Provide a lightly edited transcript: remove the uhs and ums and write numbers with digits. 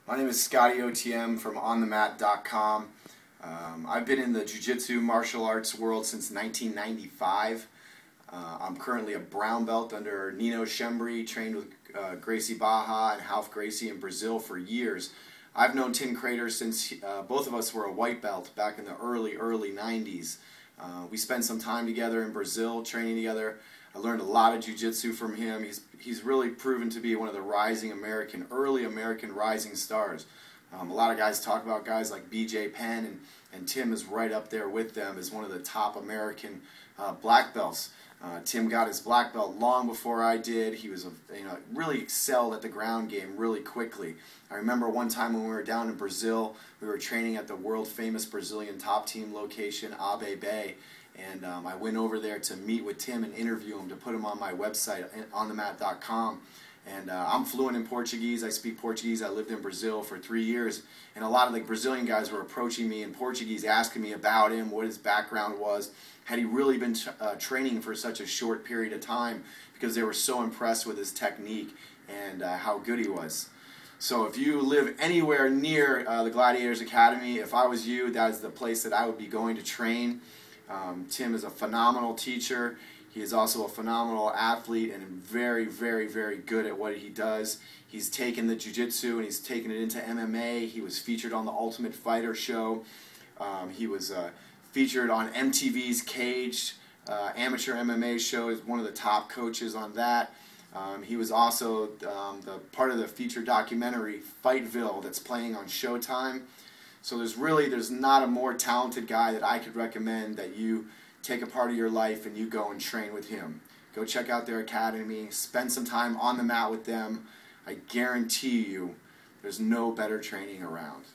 My name is Scotty OTM from OnTheMat.com. I've been in the Jiu-Jitsu martial arts world since 1995. I'm currently a brown belt under Nino Schembri, trained with Gracie Baja and Ralph Gracie in Brazil for years. I've known Tim Crater since both of us were a white belt back in the early 90s. We spent some time together in Brazil, training together. I learned a lot of jiu-jitsu from him. He's really proven to be one of the early American rising stars. A lot of guys talk about guys like BJ Penn, and Tim is right up there with them as one of the top American black belts. Tim got his black belt long before I did. He was really excelled at the ground game really quickly. I remember one time when we were down in Brazil, we were training at the world famous Brazilian top team location, Abe Bay, and I went over there to meet with Tim and interview him to put him on my website, OnTheMat.com. And I'm fluent in Portuguese. I speak Portuguese. I lived in Brazil for 3 years. And a lot of the Brazilian guys were approaching me in Portuguese, asking me about him, what his background was. Had he really been training for such a short period of time, because they were so impressed with his technique and how good he was. So if you live anywhere near the Gladiators Academy, if I was you, that is the place that I would be going to train. Tim is a phenomenal teacher. He is also a phenomenal athlete and very, very, very good at what he does. He's taken the jiu-jitsu and he's taken it into MMA. He was featured on the Ultimate Fighter show. He was featured on MTV's Caged amateur MMA show as one of the top coaches on that. He was also the part of the feature documentary Fightville that's playing on Showtime. So there's not a more talented guy that I could recommend that you take a part of your life and you go and train with him. Go check out their academy, spend some time on the mat with them. I guarantee you there's no better training around.